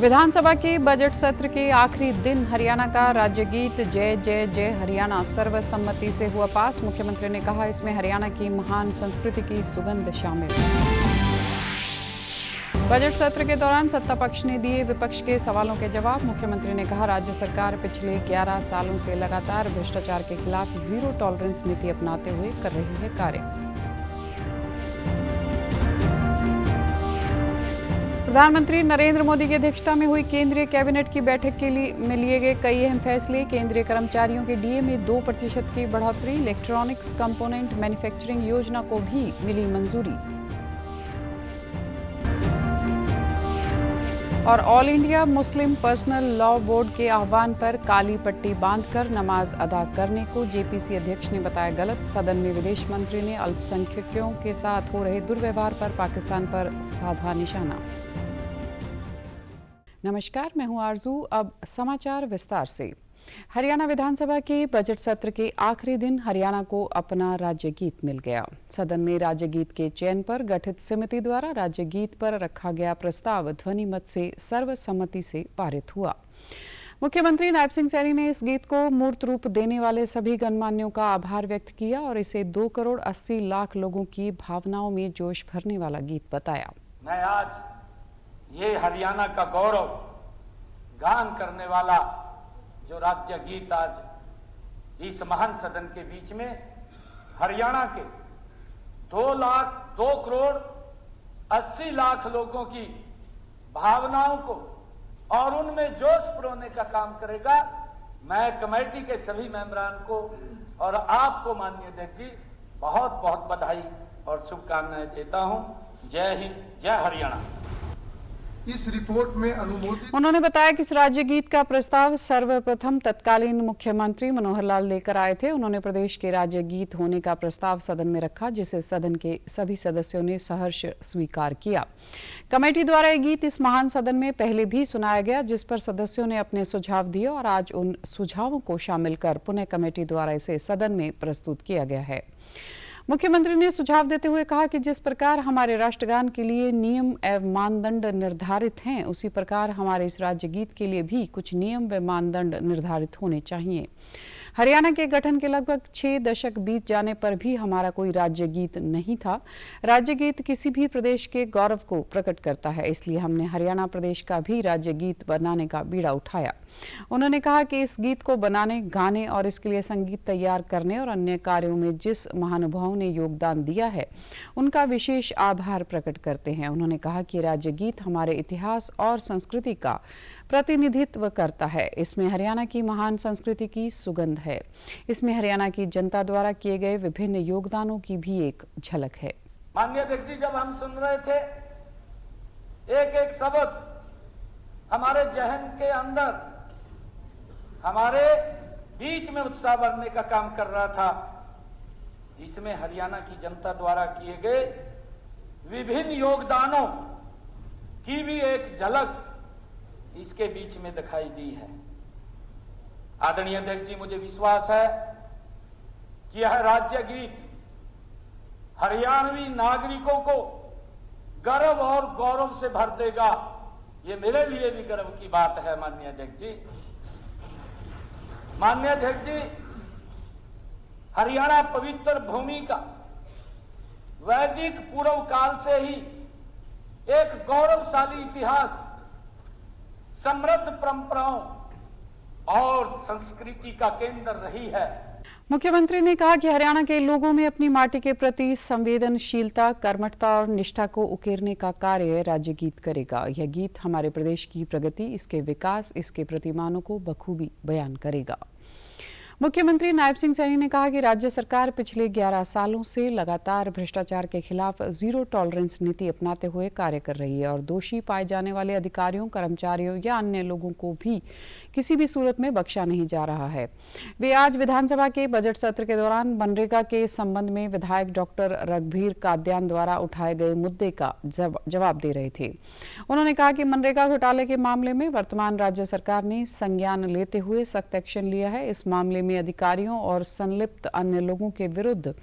विधानसभा के बजट सत्र के आखिरी दिन हरियाणा का राज्य गीत जय जय जय हरियाणा सर्वसम्मति से हुआ पास। मुख्यमंत्री ने कहा, इसमें हरियाणा की महान संस्कृति की सुगंध शामिल। बजट सत्र के दौरान सत्ता पक्ष ने दिए विपक्ष के सवालों के जवाब। मुख्यमंत्री ने कहा, राज्य सरकार पिछले 11 सालों से लगातार भ्रष्टाचार के खिलाफ जीरो टॉलरेंस नीति अपनाते हुए कर रही है कार्य। प्रधानमंत्री नरेंद्र मोदी की अध्यक्षता में हुई केंद्रीय कैबिनेट की बैठक के लिए लिए गए कई अहम फैसले। केंद्रीय कर्मचारियों के डीए में 2% की बढ़ोतरी। इलेक्ट्रॉनिक्स कंपोनेंट मैन्युफैक्चरिंग योजना को भी मिली मंजूरी। और all India Muslim personal law board के आह्वान पर काली पट्टी बांधकर नमाज अदा करने को जेपीसी अध्यक्ष ने बताया गलत। सदन में विदेश मंत्री ने अल्पसंख्यकों के साथ हो रहे दुर्व्यवहार पर पाकिस्तान पर साधा निशाना। नमस्कार, मैं हूं आरजू। अब समाचार विस्तार से। हरियाणा विधानसभा के बजट सत्र के आखिरी दिन हरियाणा को अपना राज्य गीत मिल गया। सदन में राज्य गीत के चयन पर गठित समिति द्वारा राज्य गीत पर रखा गया प्रस्ताव ध्वनि मत से सर्वसम्मति से पारित हुआ। मुख्यमंत्री नायब सिंह सैनी ने इस गीत को मूर्त रूप देने वाले सभी गणमान्यों का आभार व्यक्त किया और इसे 2 करोड़ 80 लाख लोगों की भावनाओं में जोश भरने वाला गीत बताया। मैं आज ये हरियाणा का गौरव गान करने वाला जो राज्य गीत आज इस महान सदन के बीच में हरियाणा के 2 करोड़ 80 लाख लोगों की भावनाओं को और उनमें जोश परोने का काम करेगा। मैं कमेटी के सभी मेंबरान को और आपको माननीय अध्यक्ष जी बहुत बहुत बधाई और शुभकामनाएं देता हूं। जय हिंद, जय हरियाणा। इस रिपोर्ट में अनुमोदित उन्होंने बताया कि इस राज्य गीत का प्रस्ताव सर्वप्रथम तत्कालीन मुख्यमंत्री मनोहर लाल लेकर आए थे। उन्होंने प्रदेश के राज्य गीत होने का प्रस्ताव सदन में रखा, जिसे सदन के सभी सदस्यों ने सहर्ष स्वीकार किया। कमेटी द्वारा ये गीत इस महान सदन में पहले भी सुनाया गया, जिस पर सदस्यों ने अपने सुझाव दिए और आज उन सुझावों को शामिल कर पुनः कमेटी द्वारा इसे सदन में प्रस्तुत किया गया है। मुख्यमंत्री ने सुझाव देते हुए कहा कि जिस प्रकार हमारे राष्ट्रगान के लिए नियम एवं मानदंड निर्धारित हैं, उसी प्रकार हमारे इस राज्य गीत के लिए भी कुछ नियम व मानदंड निर्धारित होने चाहिए। हरियाणा के गठन के लगभग 6 दशक बीत जाने पर भी हमारा कोई राज्य गीत नहीं था। राज्य गीत किसी भी प्रदेश के गौरव को प्रकट करता है, इसलिए हमने हरियाणा प्रदेश का भी राज्य गीत बनाने का बीड़ा उठाया। उन्होंने कहा कि इस गीत को बनाने, गाने और इसके लिए संगीत तैयार करने और अन्य कार्यों में जिस महानुभावों ने योगदान दिया है, उनका विशेष आभार प्रकट करते हैं। उन्होंने कहा कि राज्य गीत हमारे इतिहास और संस्कृति का प्रतिनिधित्व करता है। इसमें हरियाणा की महान संस्कृति की सुगंध है। इसमें हरियाणा की जनता द्वारा किए गए विभिन्न योगदानों की भी एक झलक है। माननीय अध्यक्ष जी, जब हम सुन रहे थे एक एक शब्द हमारे जहन के अंदर हमारे बीच में उत्साह भरने का काम कर रहा था। इसमें हरियाणा की जनता द्वारा किए गए विभिन्न योगदानों की भी एक झलक इसके बीच में दिखाई दी है। आदरणीय अध्यक्ष जी, मुझे विश्वास है कि यह राज्य गीत हरियाणवी नागरिकों को गर्व और गौरव से भर देगा। ये मेरे लिए भी गर्व की बात है। माननीय अध्यक्ष जी, माननीय अध्यक्ष जी, हरियाणा पवित्र भूमि का वैदिक पूर्व काल से ही एक गौरवशाली इतिहास, समृद्ध परंपराओं और संस्कृति का केंद्र रही है। मुख्यमंत्री ने कहा कि हरियाणा के लोगों में अपनी माटी के प्रति संवेदनशीलता, कर्मठता और निष्ठा को उकेरने का कार्य राज्य गीत करेगा। यह गीत हमारे प्रदेश की प्रगति, इसके विकास, इसके प्रतिमानों को बखूबी बयान करेगा। मुख्यमंत्री नायब सिंह सैनी ने कहा कि राज्य सरकार पिछले 11 सालों से लगातार भ्रष्टाचार के खिलाफ जीरो टॉलरेंस नीति अपनाते हुए कार्य कर रही है और दोषी पाए जाने वाले अधिकारियों, कर्मचारियों या अन्य लोगों को भी किसी भी सूरत में बख्शा नहीं जा रहा है। वे आज विधानसभा के बजट सत्र के दौरान मनरेगा के संबंध में विधायक डॉक्टर रघुबीर कादियान द्वारा उठाए गए मुद्दे का जवाब दे रहे थे। उन्होंने कहा कि मनरेगा घोटाले के मामले में वर्तमान राज्य सरकार ने संज्ञान लेते हुए सख्त एक्शन लिया है। इस मामले में अधिकारियों और संलिप्त अन्य लोगों के विरुद्ध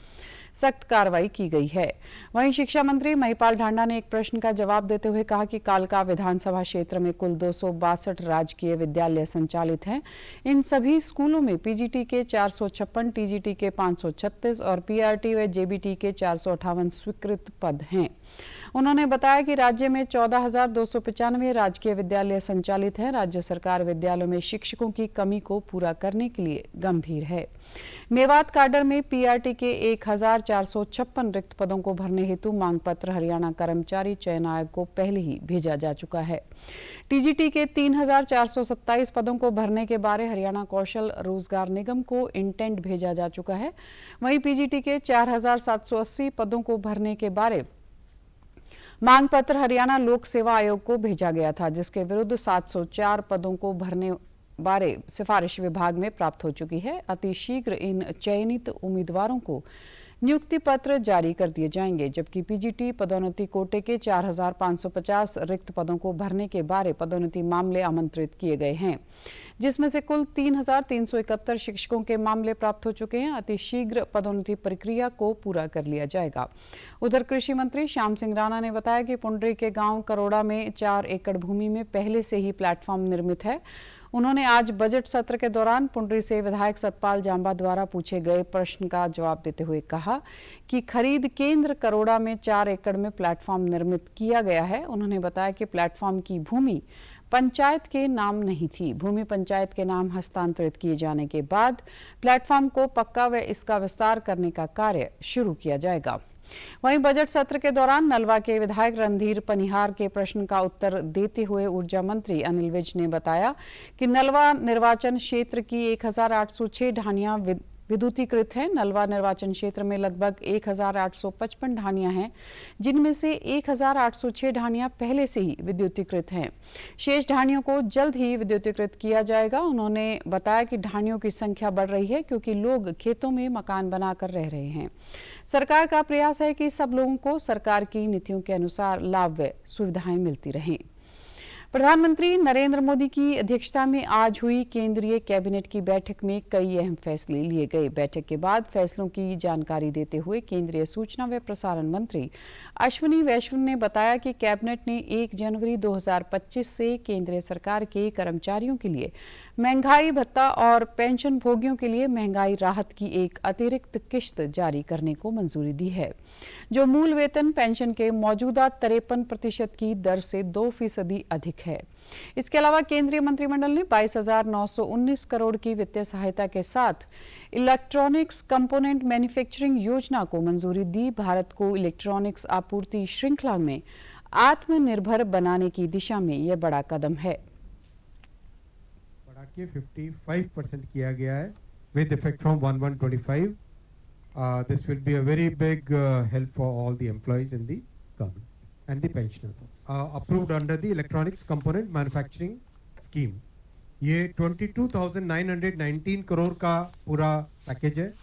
सख्त कार्रवाई की गई है। वहीं शिक्षा मंत्री महिपाल ढांडा ने एक प्रश्न का जवाब देते हुए कहा कि कालका विधानसभा क्षेत्र में कुल 262 राजकीय विद्यालय संचालित हैं। इन सभी स्कूलों में पीजीटी के 456, टीजीटी के 536 और पीआरटी व जेबीटी के 458 स्वीकृत पद हैं। उन्होंने बताया कि राज्य में 14,295 राजकीय विद्यालय संचालित हैं। राज्य सरकार विद्यालयों में शिक्षकों की कमी को पूरा करने के लिए गंभीर है। मेवात काडर में पीआरटी के 1,456 रिक्त पदों को भरने हेतु मांग पत्र हरियाणा कर्मचारी चयन आयोग को पहले ही भेजा जा चुका है। टीजीटी के 3,427 पदों को भरने के बारे हरियाणा कौशल रोजगार निगम को इंटेंट भेजा जा चुका है। वहीं पीजीटी के 4,780 पदों को भरने के बारे मांग पत्र हरियाणा लोक सेवा आयोग को भेजा गया था, जिसके विरुद्ध 704 पदों को भरने बारे सिफारिश विभाग में प्राप्त हो चुकी है। अतिशीघ्र इन चयनित उम्मीदवारों को नियुक्ति पत्र जारी कर दिए जाएंगे, जबकि पीजीटी पदोन्नति कोटे के 4,550 रिक्त पदों को भरने के बारे पदोन्नति मामले आमंत्रित किए गए हैं, जिसमें से कुल 3,371 शिक्षकों के मामले प्राप्त हो चुके हैं। अतिशीघ्र पदोन्नति प्रक्रिया को पूरा कर लिया जाएगा। उधर कृषि मंत्री श्याम सिंह राणा ने बताया कि पुंडरी के गांव करोड़ा में 4 एकड़ भूमि में पहले से ही प्लेटफॉर्म निर्मित है। उन्होंने आज बजट सत्र के दौरान पुंडरी से विधायक सतपाल जांबा द्वारा पूछे गए प्रश्न का जवाब देते हुए कहा कि खरीद केंद्र करोड़ा में 4 एकड़ में प्लेटफॉर्म निर्मित किया गया है। उन्होंने बताया कि प्लेटफॉर्म की भूमि पंचायत के नाम नहीं थी। भूमि पंचायत के नाम हस्तांतरित किए जाने के बाद प्लेटफॉर्म को पक्का व इसका विस्तार करने का कार्य शुरू किया जाएगा। वहीं बजट सत्र के दौरान नलवा के विधायक रणधीर पनिहार के प्रश्न का उत्तर देते हुए ऊर्जा मंत्री अनिल विज ने बताया कि नलवा निर्वाचन क्षेत्र की 1,806 ढानियां विद्युतीकृत हैं। नलवा निर्वाचन क्षेत्र में लगभग 1,855 ढानियां हैं, जिनमें से 1,806 ढानियां पहले से ही विद्युतीकृत हैं। शेष ढानियों को जल्द ही विद्युतीकृत किया जाएगा। उन्होंने बताया कि ढानियों की संख्या बढ़ रही है क्योंकि लोग खेतों में मकान बनाकर रह रहे हैं। सरकार का प्रयास है कि सब लोगों को सरकार की नीतियों के अनुसार लाभ व सुविधाएं मिलती रहें। प्रधानमंत्री नरेंद्र मोदी की अध्यक्षता में आज हुई केंद्रीय कैबिनेट की बैठक में कई अहम फैसले लिए गए। बैठक के बाद फैसलों की जानकारी देते हुए केंद्रीय सूचना व प्रसारण मंत्री अश्विनी वैष्णव ने बताया कि कैबिनेट ने 1 जनवरी 2025 से केंद्रीय सरकार के कर्मचारियों के लिए महंगाई भत्ता और पेंशन भोगियों के लिए महंगाई राहत की एक अतिरिक्त किश्त जारी करने को मंजूरी दी है, जो मूल वेतन पेंशन के मौजूदा 53% की दर से 2% अधिक है। इसके अलावा केंद्रीय मंत्रिमंडल ने 22,919 करोड़ की वित्तीय सहायता के साथ इलेक्ट्रॉनिक्स कंपोनेंट मैन्युफैक्चरिंग योजना को मंजूरी दी। भारत को इलेक्ट्रॉनिक्स आपूर्ति श्रृंखला में आत्मनिर्भर बनाने की दिशा में यह बड़ा कदम है। बढ़ा के 55% किया गया है with effect from 1/1/25. This will be a very big help for all the employees in the government and the pensioners. Approved under the electronics component manufacturing scheme. ये 22,919 करोड़ का पूरा पैकेज है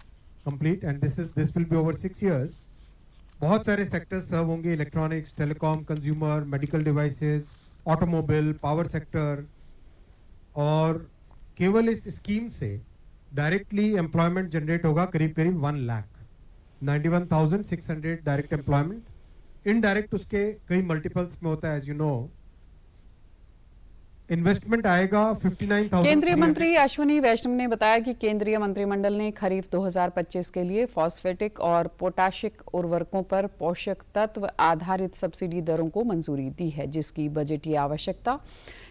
complete and this will be over 6 years. बहुत सारे sectors सर्व होंगे, electronics, telecom, consumer, medical devices, automobile, power sector, और केवल इस स्कीम से डायरेक्टली एम्प्लॉयमेंट जनरेट होगा करीब 1,91,600 डायरेक्ट एम्प्लॉयमेंट। इनडायरेक्ट उसके कई मल्टीपल्स में होता है, एज यू नो। इन्वेस्टमेंट आएगा 59,000। केंद्रीय मंत्री अश्विनी वैष्णव ने बताया कि केंद्रीय मंत्रिमंडल ने खरीफ 2025 के लिए फॉस्फेटिक और पोटाशिक उर्वरकों पर पोषक तत्व आधारित सब्सिडी दरों को मंजूरी दी है, जिसकी बजटीय आवश्यकता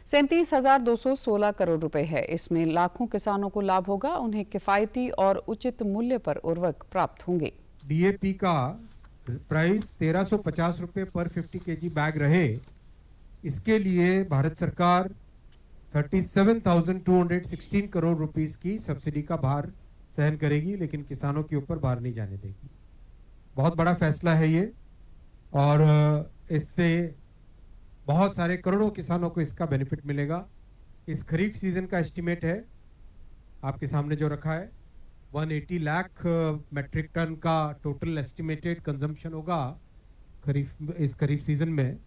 37,216 करोड़ रुपए है। इसमें लाखों किसानों को लाभ होगा। उन्हें किफायती और उचित मूल्य पर उर्वरक प्राप्त होंगे। डीएपी का प्राइस 1,350 रुपए पर 50 kg बैग रहे, इसके लिए भारत सरकार 37,216 करोड़ रुपीस की सब्सिडी का भार सहन करेगी, लेकिन किसानों के ऊपर भार नहीं जाने देगी। बहुत बड़ा फैसला है ये, और इससे बहुत सारे करोड़ों किसानों को इसका बेनिफिट मिलेगा। इस खरीफ सीजन का एस्टिमेट है आपके सामने जो रखा है, 180 लाख मेट्रिक टन का टोटल एस्टिमेटेड कंजम्पशन होगा इस खरीफ सीजन में,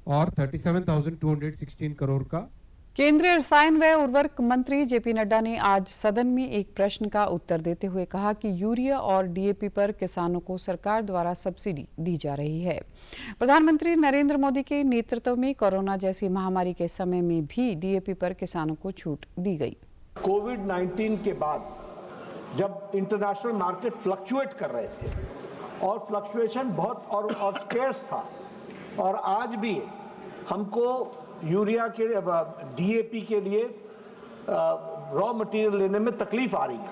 और 37,216 करोड़ का केंद्रीय रसायन व उर्वरक मंत्री जेपी नड्डा ने आज सदन में एक प्रश्न का उत्तर देते हुए कहा कि यूरिया और डीएपी पर किसानों को सरकार द्वारा सब्सिडी दी जा रही है। प्रधानमंत्री नरेंद्र मोदी के नेतृत्व में कोरोना जैसी महामारी के समय में भी डीएपी पर किसानों को छूट दी गई। कोविड-19 के बाद जब इंटरनेशनल मार्केट फ्लक्चुएट कर रहे थे और फ्लक्चुएशन बहुत और स्केर्स था, और आज भी हमको यूरिया के डीएपी के लिए रॉ मटेरियल लेने में तकलीफ आ रही है,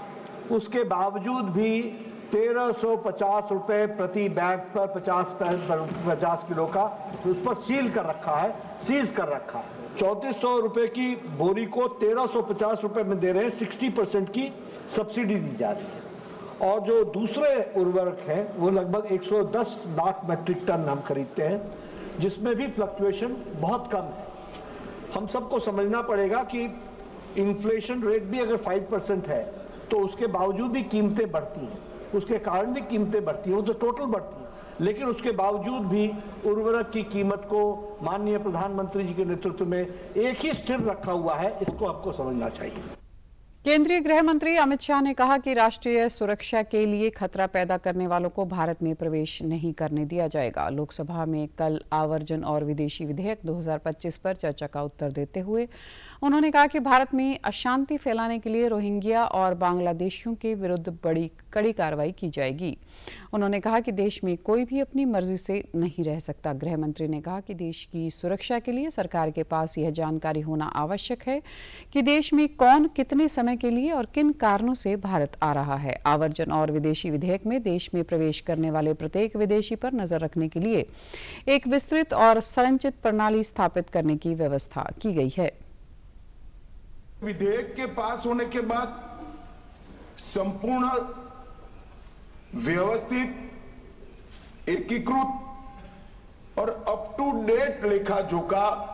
उसके बावजूद भी 1350 रुपए प्रति बैग पर 50 किलो का उस पर सीज कर रखा है। 3400 रुपए की बोरी को 1350 रुपए में दे रहे हैं, 60% की सब्सिडी दी जा रही है। और जो दूसरे उर्वरक हैं वो लगभग 110 लाख मैट्रिक टन हम खरीदते हैं, जिसमें भी फ्लक्चुएशन बहुत कम है। हम सबको समझना पड़ेगा कि इन्फ्लेशन रेट भी अगर 5% है तो उसके बावजूद भी कीमतें बढ़ती हैं, उसके कारण भी कीमतें बढ़ती हैं, वो तो टोटल बढ़ती हैं, लेकिन उसके बावजूद भी उर्वरक की कीमत को माननीय प्रधानमंत्री जी के नेतृत्व में एक ही स्थिर रखा हुआ है। इसको आपको समझना चाहिए। केंद्रीय गृह मंत्री अमित शाह ने कहा कि राष्ट्रीय सुरक्षा के लिए खतरा पैदा करने वालों को भारत में प्रवेश नहीं करने दिया जाएगा। लोकसभा में कल आवर्जन और विदेशी विधेयक 2025 पर चर्चा का उत्तर देते हुए उन्होंने कहा कि भारत में अशांति फैलाने के लिए रोहिंग्या और बांग्लादेशियों के विरुद्ध बड़ी कड़ी कार्रवाई की जाएगी। उन्होंने कहा कि देश में कोई भी अपनी मर्जी से नहीं रह सकता। गृह मंत्री ने कहा कि देश की सुरक्षा के लिए सरकार के पास यह जानकारी होना आवश्यक है कि देश में कौन कितने समय के लिए और किन कारणों से भारत आ रहा है। आवर्जन और विदेशी विधेयक में देश में प्रवेश करने वाले प्रत्येक विदेशी पर नजर रखने के लिए एक विस्तृत और संरचित प्रणाली स्थापित करने की व्यवस्था की गई है। विधेयक के पास होने के बाद संपूर्ण व्यवस्थित, एकीकृत और अप टू डेट लेखा जोखा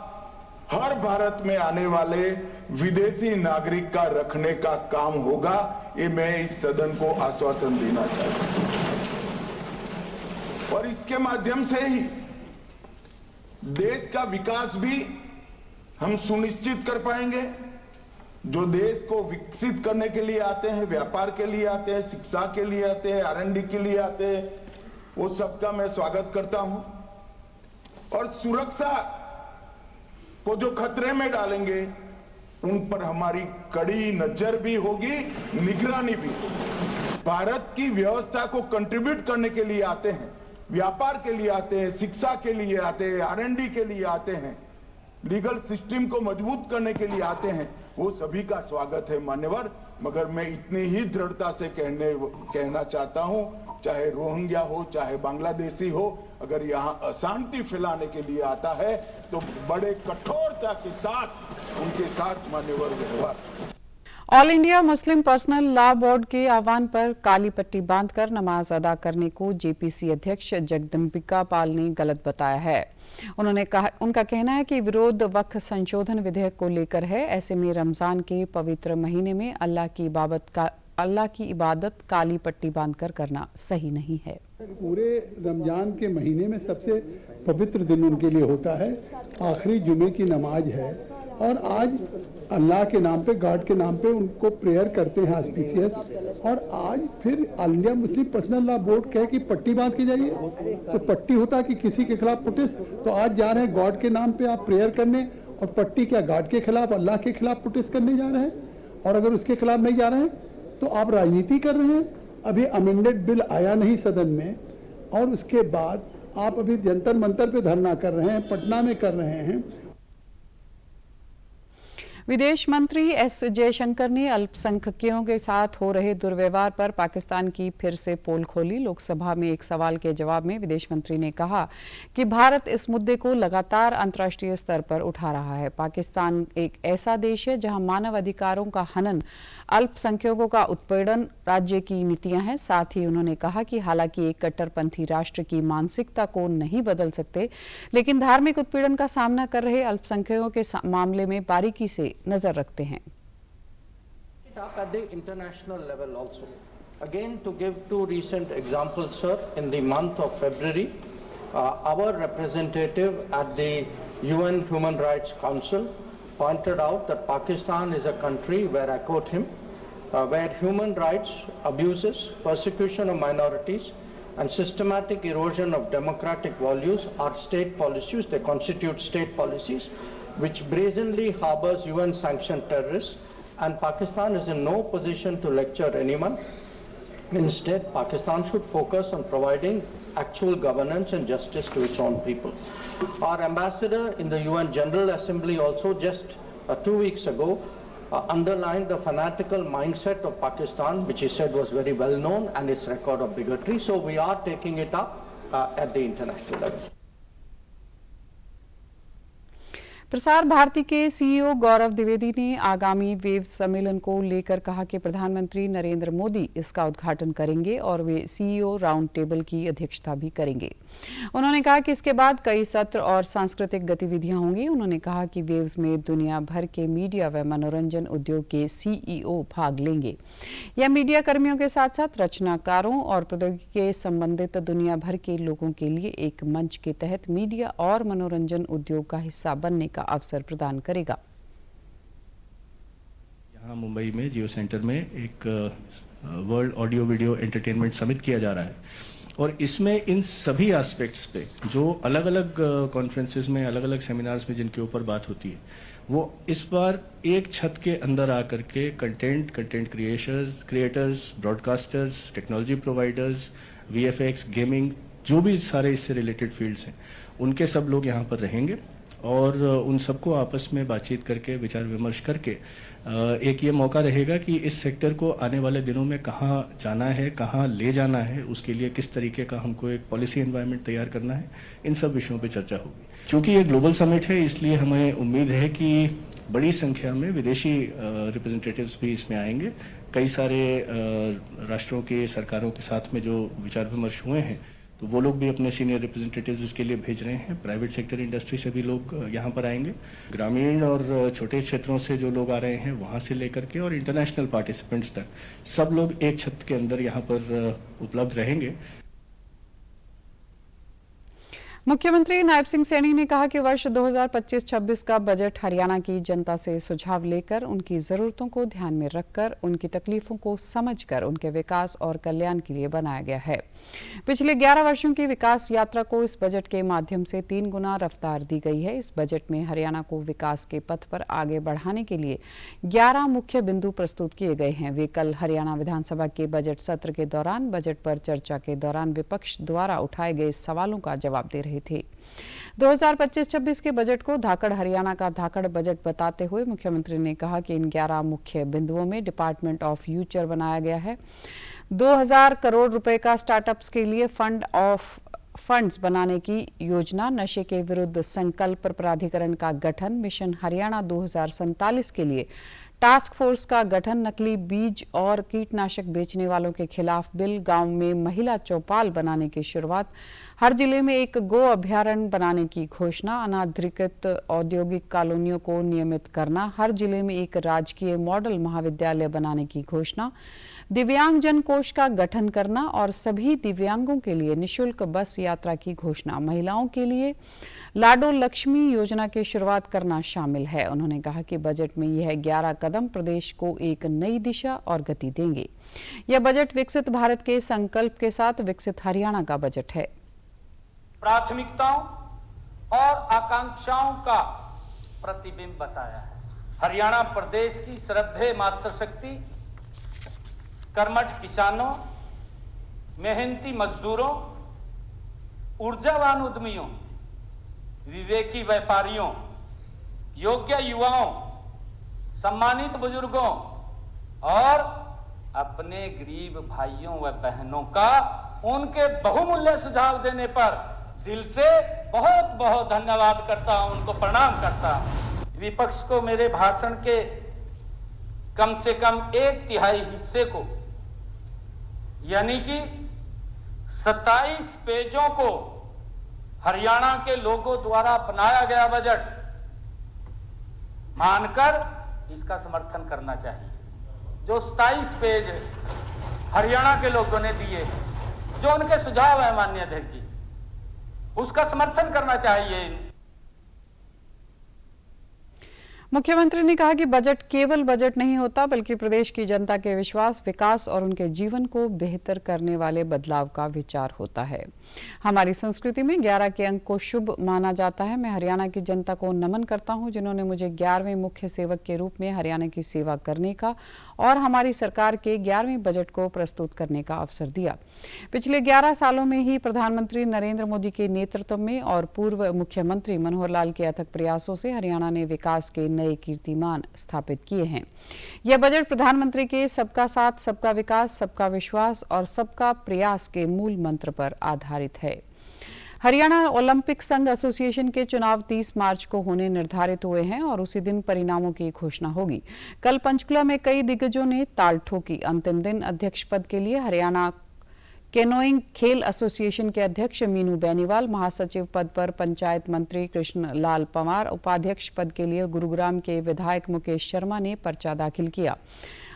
हर भारत में आने वाले विदेशी नागरिक का रखने का काम होगा। ये मैं इस सदन को आश्वासन देना चाहता हूं और इसके माध्यम से ही देश का विकास भी हम सुनिश्चित कर पाएंगे। जो देश को विकसित करने के लिए आते हैं, व्यापार के लिए आते हैं, शिक्षा के लिए आते हैं, R&D के लिए आते हैं, वो सबका मैं स्वागत करता हूं। और सुरक्षा को जो खतरे में डालेंगे उन पर हमारी कड़ी नजर भी होगी, निगरानी भी होगी। भारत की व्यवस्था को कंट्रीब्यूट करने के लिए आते हैं, व्यापार के लिए आते हैं, शिक्षा के लिए आते हैं, R&D के लिए आते हैं, लीगल सिस्टम को मजबूत करने के लिए आते हैं, वो सभी का स्वागत है मान्यवर। मगर मैं इतनी ही दृढ़ता से कहना चाहता हूं, चाहे रोहिंग्या हो, चाहे बांग्लादेशी हो, अगर यहां अशांति फैलाने के लिए आता है तो बड़े कठोरता के साथ उनके साथ मान्यवर व्यवहार। All India Muslim personal law board के आह्वान पर काली पट्टी बांधकर नमाज अदा करने को जेपीसी अध्यक्ष जगदम्बिका पाल ने गलत बताया है। उनका कहना है कि विरोध वक्फ संशोधन विधेयक को लेकर है। ऐसे में रमजान के पवित्र महीने में अल्लाह की इबादत काली पट्टी बांधकर करना सही नहीं है। पूरे रमजान के महीने में सबसे पवित्र दिन उनके लिए होता है, आखिरी जुमे की नमाज है, और आज अल्लाह के नाम पे, गॉड के नाम पे उनको प्रेयर करते हैं ऑस्पिशियस। और आज फिर all India Muslim personal law board कहे कि पट्टी बांध के जाइए, तो पट्टी होता कि किसी के खिलाफ प्रोटेस्ट, तो आज जा रहे हैं गॉड के नाम पे आप प्रेयर करने, और पट्टी क्या गॉड के खिलाफ, अल्लाह के खिलाफ प्रोटेस्ट करने जा रहे हैं। और अगर उसके खिलाफ नहीं जा रहे हैं तो आप राजनीति कर रहे हैं। अभी अमेंडेड बिल आया नहीं सदन में, और उसके बाद आप अभी जंतर मंतर पे धरना कर रहे हैं, पटना में कर रहे हैं। विदेश मंत्री एस जयशंकर ने अल्पसंख्यकों के साथ हो रहे दुर्व्यवहार पर पाकिस्तान की फिर से पोल खोली। लोकसभा में एक सवाल के जवाब में विदेश मंत्री ने कहा कि भारत इस मुद्दे को लगातार अंतर्राष्ट्रीय स्तर पर उठा रहा है। पाकिस्तान एक ऐसा देश है जहां मानव अधिकारों का हनन, अल्पसंख्यकों का उत्पीड़न राज्य की नीतियां हैं। साथ ही उन्होंने कहा कि हालांकि एक कट्टरपंथी राष्ट्र की मानसिकता को नहीं बदल सकते, लेकिन धार्मिक उत्पीड़न का सामना कर रहे अल्पसंख्यकों के मामले में बारीकी से नजर रखते हैं। At the international level also, again to give two recent examples, sir, in the month of February, our representative at the UN Human Rights Council pointed out that Pakistan is a country where, I quote him, where human rights abuses, persecution of minorities, and systematic erosion of democratic values are state policies. They constitute state policies, which brazenly harbors UN-sanctioned terrorists, and Pakistan is in no position to lecture anyone. Instead, Pakistan should focus on providing actual governance and justice to its own people. Our ambassador in the UN General Assembly also just 2 weeks ago underlined the fanatical mindset of Pakistan, which he said was very well known, and its record of bigotry. So we are taking it up at the international level. Prasar Bharati के CEO Gaurav Dwivedi ने आगामी waves सम्मेलन को लेकर कहा कि प्रधानमंत्री नरेंद्र मोदी इसका उद्घाटन करेंगे और वे सीईओ राउंड टेबल की अध्यक्षता भी करेंगे। उन्होंने कहा कि इसके बाद कई सत्र और सांस्कृतिक गतिविधियां होंगी। उन्होंने कहा कि वेव्स में दुनिया भर के मीडिया व मनोरंजन उद्योग के सीईओ भाग लेंगे। यह मीडिया कर्मियों के साथ साथ रचनाकारों और प्रौद्योगिकी के संबंधित दुनिया भर के लोगों के लिए एक मंच के तहत मीडिया और मनोरंजन उद्योग का हिस्सा बनने का अवसर प्रदान करेगा। यहाँ मुंबई में जियो सेंटर में एक world audio video entertainment summit किया जा रहा है और इसमें इन सभी एस्पेक्ट्स पे जो अलग अलग कॉन्फ्रेंसेस में अलग अलग सेमिनार्स में जिनके ऊपर बात होती है वो इस बार एक छत के अंदर आकर के content creators, broadcasters, technology providers, VFX, gaming, जो भी सारे इससे रिलेटेड फील्ड्स हैं उनके सब लोग यहाँ पर रहेंगे और उन सबको आपस में बातचीत करके विचार विमर्श करके एक ये मौका रहेगा कि इस सेक्टर को आने वाले दिनों में कहाँ जाना है, कहाँ ले जाना है, उसके लिए किस तरीके का हमको एक पॉलिसी एनवायरनमेंट तैयार करना है, इन सब विषयों पे चर्चा होगी। चूँकि ये ग्लोबल समिट है इसलिए हमें उम्मीद है कि बड़ी संख्या में विदेशी रिप्रेजेंटेटिव्स भी इसमें आएंगे। कई सारे राष्ट्रों के सरकारों के साथ में जो विचार विमर्श हुए हैं तो वो लोग भी अपने सीनियर रिप्रेजेंटेटिव्स इसके लिए भेज रहे हैं। प्राइवेट सेक्टर इंडस्ट्री से भी लोग यहाँ पर आएंगे। ग्रामीण और छोटे क्षेत्रों से जो लोग आ रहे हैं वहाँ से लेकर के और इंटरनेशनल पार्टिसिपेंट्स तक सब लोग एक छत के अंदर यहाँ पर उपलब्ध रहेंगे। मुख्यमंत्री नायब सिंह सैनी ने कहा कि वर्ष 2025-26 का बजट हरियाणा की जनता से सुझाव लेकर उनकी जरूरतों को ध्यान में रखकर उनकी तकलीफों को समझकर उनके विकास और कल्याण के लिए बनाया गया है। पिछले 11 वर्षों की विकास यात्रा को इस बजट के माध्यम से 3 गुना रफ्तार दी गई है। इस बजट में हरियाणा को विकास के पथ पर आगे बढ़ाने के लिए 11 मुख्य बिंदु प्रस्तुत किए गए हैं। वे कल हरियाणा विधानसभा के बजट सत्र के दौरान बजट पर चर्चा के दौरान विपक्ष द्वारा उठाए गए सवालों का जवाब दे रहे थे। 2025-26 के बजट को धाकड़ हरियाणा का धाकड़ बजट बताते हुए मुख्यमंत्री ने कहा कि इन 11 मुख्य बिंदुओं में डिपार्टमेंट ऑफ फ्यूचर बनाया गया है। 2000 करोड़ रुपए का स्टार्टअप्स के लिए फंड्स बनाने की योजना, नशे के विरुद्ध संकल्प प्राधिकरण का गठन, मिशन हरियाणा 2047 के लिए टास्क फोर्स का गठन, नकली बीज और कीटनाशक बेचने वालों के खिलाफ बिल, गांव में महिला चौपाल बनाने की शुरुआत, हर जिले में एक गो अभ्यारण्य बनाने की घोषणा, अनाधिकृत औद्योगिक कॉलोनियों को नियमित करना, हर जिले में एक राजकीय मॉडल महाविद्यालय बनाने की घोषणा, दिव्यांगजन कोष का गठन करना और सभी दिव्यांगों के लिए निःशुल्क बस यात्रा की घोषणा, महिलाओं के लिए लाडो लक्ष्मी योजना की शुरुआत करना शामिल है। उन्होंने कहा कि बजट में यह 11 कदम प्रदेश को एक नई दिशा और गति देंगे। यह बजट विकसित भारत के संकल्प के साथ विकसित हरियाणा का बजट है। प्राथमिकताओं और आकांक्षाओं का प्रतिबिंब बताया है। हरियाणा प्रदेश की श्रद्धेय मातृशक्ति, कर्मठ किसानों, मेहनती मजदूरों, ऊर्जावान उद्यमियों, विवेकी व्यापारियों, योग्य युवाओं, सम्मानित बुजुर्गों और अपने गरीब भाइयों व बहनों का उनके बहुमूल्य सुझाव देने पर दिल से बहुत बहुत धन्यवाद करता हूं, उनको प्रणाम करता हूं। विपक्ष को मेरे भाषण के कम से कम 1/3 हिस्से को यानी कि 27 पेजों को हरियाणा के लोगों द्वारा बनाया गया बजट मानकर इसका समर्थन करना चाहिए। जो 27 पेज हरियाणा के लोगों ने दिए, जो उनके सुझाव है माननीय अध्यक्ष जी, उसका समर्थन करना चाहिए। मुख्यमंत्री ने कहा कि बजट केवल बजट नहीं होता बल्कि प्रदेश की जनता के विश्वास, विकास और उनके जीवन को बेहतर करने वाले बदलाव का विचार होता है। हमारी संस्कृति में 11 के अंक को शुभ माना जाता है। मैं हरियाणा की जनता को नमन करता हूं जिन्होंने मुझे 11वें मुख्य सेवक के रूप में हरियाणा की सेवा करने का और हमारी सरकार के 11वें बजट को प्रस्तुत करने का अवसर दिया। पिछले 11 सालों में ही प्रधानमंत्री नरेंद्र मोदी के नेतृत्व में और पूर्व मुख्यमंत्री मनोहर लाल के अथक प्रयासों से हरियाणा ने विकास के नए कीर्तिमान स्थापित किए हैं। यह बजट प्रधानमंत्री के सबका साथ, सबका विकास, सबका विश्वास और सबका प्रयास के मूल मंत्र पर आधारित है। हरियाणा ओलंपिक संघ एसोसिएशन के चुनाव 30 मार्च को होने निर्धारित हुए हैं और उसी दिन परिणामों की घोषणा होगी। कल पंचकुला में कई दिग्गजों ने ताल ठोकी। अंतिम दिन अध्यक्ष पद के लिए हरियाणा कैनोइंग खेल एसोसिएशन के अध्यक्ष मीनू बेनीवाल, महासचिव पद पर पंचायत मंत्री कृष्ण लाल पंवार, उपाध्यक्ष पद के लिए गुरुग्राम के विधायक मुकेश शर्मा ने पर्चा दाखिल किया।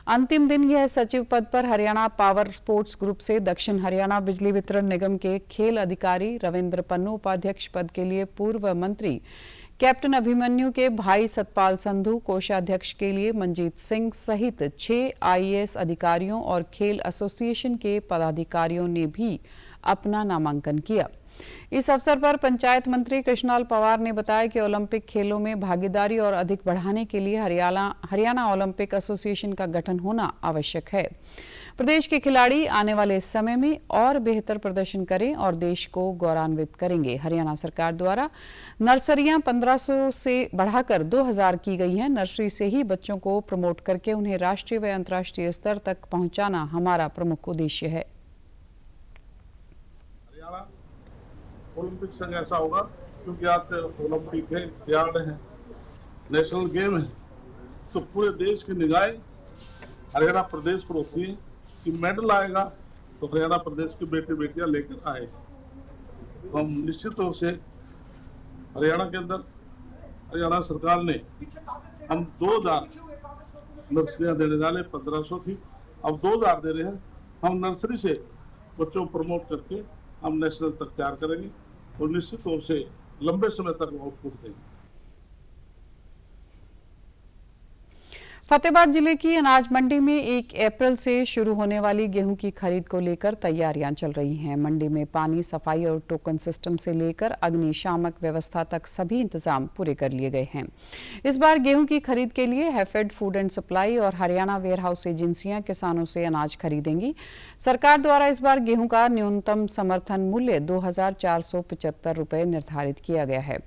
अंतिम दिन यह सचिव पद पर हरियाणा पावर स्पोर्ट्स ग्रुप से दक्षिण हरियाणा बिजली वितरण निगम के खेल अधिकारी रविंद्र पन्नू, उपाध्यक्ष पद के लिए पूर्व मंत्री कैप्टन अभिमन्यु के भाई सतपाल संधू, कोषाध्यक्ष के लिए मंजीत सिंह सहित 6 आईएएस अधिकारियों और खेल एसोसिएशन के पदाधिकारियों ने भी अपना नामांकन किया। इस अवसर पर पंचायत मंत्री कृष्णलाल पंवार ने बताया कि ओलंपिक खेलों में भागीदारी और अधिक बढ़ाने के लिए हरियाणा ओलंपिक एसोसिएशन का गठन होना आवश्यक है। प्रदेश के खिलाड़ी आने वाले समय में और बेहतर प्रदर्शन करें और देश को गौरवान्वित करेंगे। हरियाणा सरकार द्वारा नर्सरियां 1500 से बढ़ाकर 2000 की गई हैं। नर्सरी से ही बच्चों को प्रमोट करके उन्हें राष्ट्रीय व अंतर्राष्ट्रीय स्तर तक पहुंचाना हमारा प्रमुख उद्देश्य है। हरियाणा ओलंपिक संघ ऐसा होगा क्योंकि आज ओलंपिक है, नेशनल गेम है, तो पूरे देश की निगाहें हरियाणा प्रदेश पर होती है कि मेडल आएगा तो हरियाणा प्रदेश की बेटे बेटियां लेकर आए। हम निश्चित तौर से हरियाणा के अंदर हरियाणा सरकार ने हम 2000 नर्सरियां देने वाले, 1500 थी, अब 2000 दे रहे हैं। हम नर्सरी से बच्चों को प्रमोट करके हम नेशनल तक तैयार करेंगे और निश्चित तौर से लंबे समय तक आउटपुट देंगे। फतेहाबाद जिले की अनाज मंडी में 1 अप्रैल से शुरू होने वाली गेहूं की खरीद को लेकर तैयारियां चल रही हैं। मंडी में पानी, सफाई और टोकन सिस्टम से लेकर अग्निशामक व्यवस्था तक सभी इंतजाम पूरे कर लिए गए हैं। इस बार गेहूं की खरीद के लिए हैफेड फूड एंड सप्लाई और हरियाणा वेयरहाउस एजेंसियां किसानों से अनाज खरीदेंगी। सरकार द्वारा इस बार गेहूं का न्यूनतम समर्थन मूल्य 2475 रुपए निर्धारित किया गया है।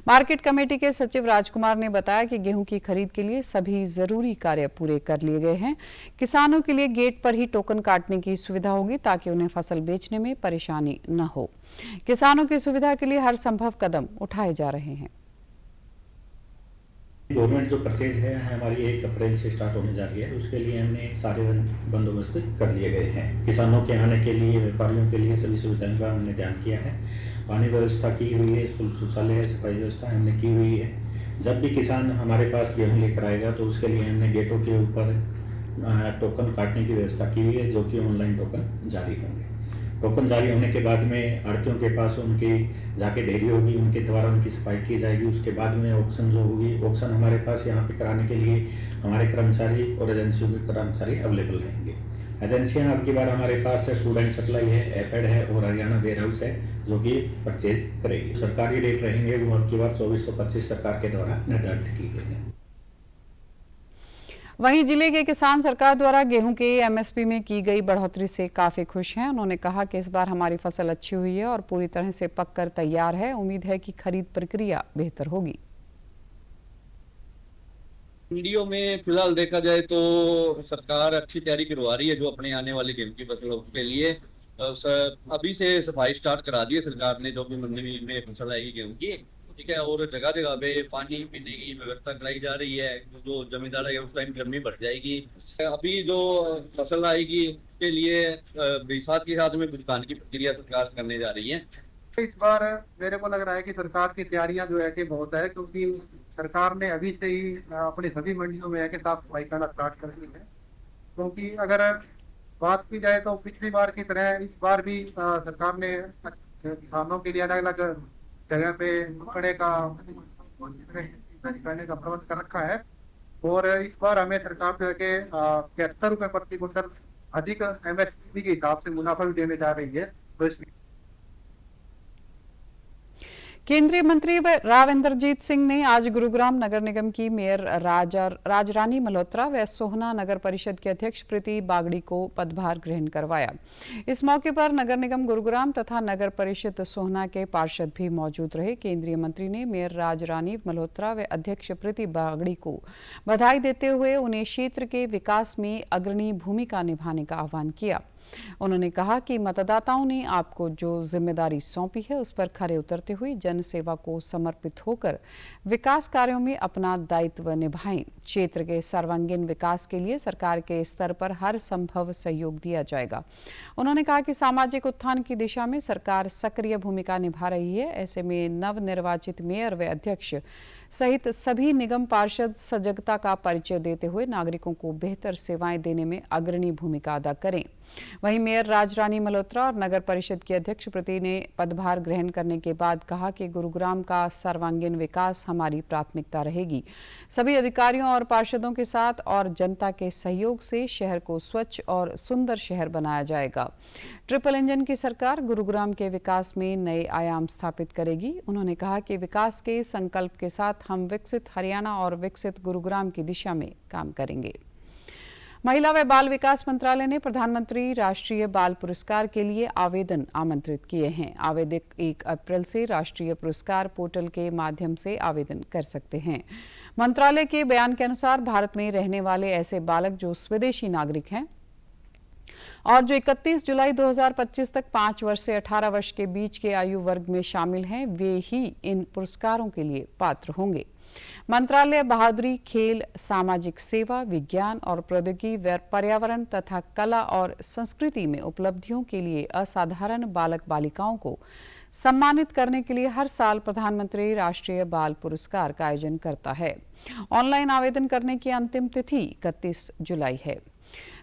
मार्केट कमेटी के सचिव राजकुमार ने बताया कि गेहूं की खरीद के लिए सभी जरूरी कार्य पूरे कर लिए गए हैं। किसानों के लिए गेट पर ही टोकन काटने की सुविधा होगी ताकि उन्हें फसल बेचने में परेशानी न हो। किसानों की सुविधा के लिए हर संभव कदम उठाए जा रहे हैं। गवर्नमेंट जो परचेज है हमारी 1 अप्रैल से स्टार्ट होने जा रही है, उसके लिए हमने सारे बंदोबस्त कर लिए गए हैं। किसानों के आने के लिए, व्यापारियों के लिए सभी सुविधाओं का हमने ध्यान किया है। पानी व्यवस्था की हुई है, शौचालय, सफाई व्यवस्था हमने की हुई है। जब भी किसान हमारे पास गेहूं लेकर आएगा तो उसके लिए हमने गेटों के ऊपर टोकन काटने की व्यवस्था की हुई है, जो कि ऑनलाइन टोकन जारी होंगे। टोकन जारी होने के बाद में आड़तियों के पास उनकी जाके डेयरी होगी, उनके द्वारा उनकी सफाई की जाएगी। उसके बाद में ऑक्शन जो होगी, ऑक्शन हमारे पास यहाँ पे कराने के लिए हमारे कर्मचारी और एजेंसियों के कर्मचारी अवेलेबल रहेंगे। एजेंसियाँ अब की बार हमारे पास फूड एंड सप्लाई है, एफएड है और हरियाणा वेयरहाउस है, जो कि परचेज करेगी। सरकारी रेट रहेंगे वो अब की बार 2425 सरकार के द्वारा निर्धारित की गई है। वहीं जिले के किसान सरकार द्वारा गेहूं के एमएसपी में की गई बढ़ोतरी से काफी खुश हैं। उन्होंने कहा कि इस बार हमारी फसल अच्छी हुई है और पूरी तरह से पककर तैयार है। उम्मीद है कि खरीद प्रक्रिया बेहतर होगी। मंडियों में फिलहाल देखा जाए तो सरकार अच्छी तैयारी करवा रही है जो अपने आने वाली गेहूं की फसलों के लिए। अभी से सफाई स्टार्ट करा दी है सरकार ने, जो भी मंडी में फसल आएगी गेहूं की, ठीक है। और जगह जगह पे पानी पीने की व्यवस्था कराई जा रही है। जो जमींदार है उस टाइम गर्मी बढ़ जाएगी। अभी जो फसल आएगी उसके लिए साथ के साथ में भुगतान की प्रक्रिया सरकार करने जा रही है। इस बार मेरे को लग रहा है कि सरकार की तैयारियां जो है कि बहुत है, क्योंकि सरकार ने अभी से ही अपनी सभी मंडियों में है कि साफ सफाई करना स्टार्ट कर दी है। क्योंकि अगर बात की जाए तो पिछली बार की तरह इस बार भी सरकार ने किसानों के लिए अलग अलग जगह पे पकड़े का रप्तानी करने का प्रबंध कर रखा है। और इस बार हमें सरकार जो है कि 73 रुपए प्रति क्विंटल अधिक MSP के हिसाब से मुनाफा भी देने जा रही है। तो इसलिए केंद्रीय मंत्री राव इंद्रजीत सिंह ने आज गुरुग्राम नगर निगम की मेयर राजरानी मल्होत्रा व सोहना नगर परिषद के अध्यक्ष प्रीति बागड़ी को पदभार ग्रहण करवाया। इस मौके पर नगर निगम गुरुग्राम तथा नगर परिषद सोहना के पार्षद भी मौजूद रहे। केंद्रीय मंत्री ने मेयर राजरानी मल्होत्रा व अध्यक्ष प्रीति बागड़ी को बधाई देते हुए उन्हें क्षेत्र के विकास में अग्रणी भूमिका निभाने का आह्वान किया। उन्होंने कहा कि मतदाताओं ने आपको जो जिम्मेदारी सौंपी है उस पर खरे उतरते हुए जन सेवा को समर्पित होकर विकास कार्यों में अपना दायित्व निभाएं। क्षेत्र के सर्वांगीण विकास के लिए सरकार के स्तर पर हर संभव सहयोग दिया जाएगा। उन्होंने कहा कि सामाजिक उत्थान की दिशा में सरकार सक्रिय भूमिका निभा रही है। ऐसे में नवनिर्वाचित मेयर व अध्यक्ष सहित सभी निगम पार्षद सजगता का परिचय देते हुए नागरिकों को बेहतर सेवाएं देने में अग्रणी भूमिका अदा करें। वहीं मेयर राजरानी मल्होत्रा और नगर परिषद की अध्यक्ष प्रीति ने पदभार ग्रहण करने के बाद कहा कि गुरुग्राम का सर्वांगीण विकास हमारी प्राथमिकता रहेगी। सभी अधिकारियों और पार्षदों के साथ और जनता के सहयोग से शहर को स्वच्छ और सुंदर शहर बनाया जाएगा। ट्रिपल इंजन की सरकार गुरुग्राम के विकास में नए आयाम स्थापित करेगी। उन्होंने कहा कि विकास के संकल्प के साथ हम विकसित हरियाणा और विकसित गुरुग्राम की दिशा में काम करेंगे। महिला व बाल विकास मंत्रालय ने प्रधानमंत्री राष्ट्रीय बाल पुरस्कार के लिए आवेदन आमंत्रित किए हैं। आवेदक 1 अप्रैल से राष्ट्रीय पुरस्कार पोर्टल के माध्यम से आवेदन कर सकते हैं। मंत्रालय के बयान के अनुसार भारत में रहने वाले ऐसे बालक जो स्वदेशी नागरिक हैं और जो 31 जुलाई 2025 तक 5 वर्ष से 18 वर्ष के बीच के आयु वर्ग में शामिल हैं, वे ही इन पुरस्कारों के लिए पात्र होंगे। मंत्रालय बहादुरी, खेल, सामाजिक सेवा, विज्ञान और प्रौद्योगिकी व पर्यावरण तथा कला और संस्कृति में उपलब्धियों के लिए असाधारण बालक बालिकाओं को सम्मानित करने के लिए हर साल प्रधानमंत्री राष्ट्रीय बाल पुरस्कार का आयोजन करता है। ऑनलाइन आवेदन करने की अंतिम तिथि 31 जुलाई है।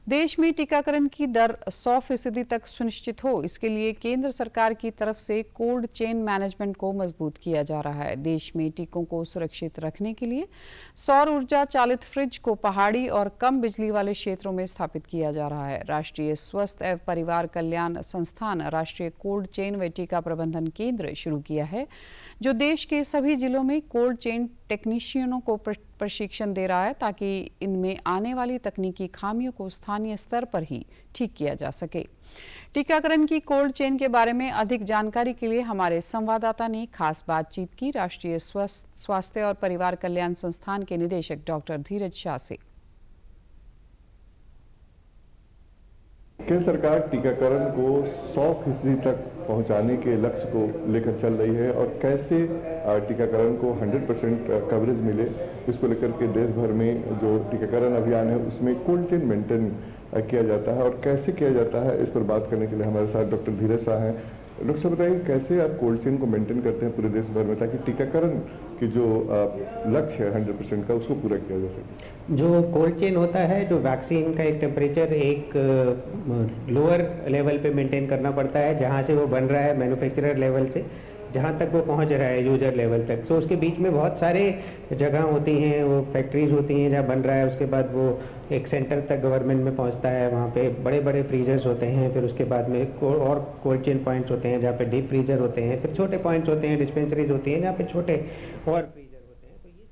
देश में टीकाकरण की दर 100% तक सुनिश्चित हो, इसके लिए केंद्र सरकार की तरफ से कोल्ड चेन मैनेजमेंट को मजबूत किया जा रहा है। देश में टीकों को सुरक्षित रखने के लिए सौर ऊर्जा चालित फ्रिज को पहाड़ी और कम बिजली वाले क्षेत्रों में स्थापित किया जा रहा है। राष्ट्रीय स्वास्थ्य एवं परिवार कल्याण संस्थान राष्ट्रीय कोल्ड चेन व टीका प्रबंधन केंद्र शुरू किया है, जो देश के सभी जिलों में कोल्ड चेन टेक्नीशियनों को प्रशिक्षण दे रहा है ताकि इनमें आने वाली तकनीकी खामियों को स्थानीय स्तर पर ही ठीक किया जा सके। टीकाकरण की कोल्ड चेन के बारे में अधिक जानकारी के लिए हमारे संवाददाता ने खास बातचीत की राष्ट्रीय स्वास्थ्य और परिवार कल्याण संस्थान के निदेशक डॉक्टर धीरज शाह से। केंद्र सरकार टीकाकरण को 100% तक पहुंचाने के लक्ष्य को लेकर चल रही है और कैसे टीकाकरण को 100% कवरेज मिले, इसको लेकर के देश भर में जो टीकाकरण अभियान है उसमें कोल्ड चेन मेंटेन किया जाता है और कैसे किया जाता है, इस पर बात करने के लिए हमारे साथ डॉक्टर धीरज शाह हैं। डॉक्टर साहब बताइए कैसे आप कोल्ड चेन को मेंटेन करते हैं पूरे देश भर में ताकि टीकाकरण की जो लक्ष्य है 100% का उसको पूरा किया जा सके। जो कोल्ड चेन होता है, जो वैक्सीन का एक टेम्परेचर एक लोअर लेवल पे मेंटेन करना पड़ता है, जहाँ से वो बन रहा है मैन्युफैक्चरर लेवल से जहाँ तक वो पहुँच रहा है यूजर लेवल तक। तो उसके बीच में बहुत सारे जगह होती हैं, वो फैक्ट्रीज होती हैं जहाँ बन रहा है, उसके बाद वो एक सेंटर तक गवर्नमेंट में पहुँचता है, वहाँ पे बड़े बड़े फ्रीजर्स होते हैं, फिर उसके बाद में और कोल्ड चेन पॉइंट्स होते हैं जहाँ पे डीप फ्रीजर होते हैं, फिर छोटे पॉइंट्स होते हैं, डिस्पेंसरीज होती हैं जहाँ पे छोटे और फ्रीजर होते हैं। तो ये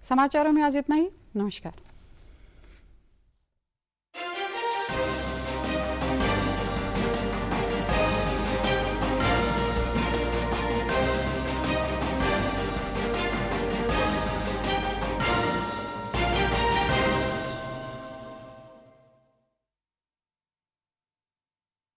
समाचारों में आज इतना ही। नमस्कार।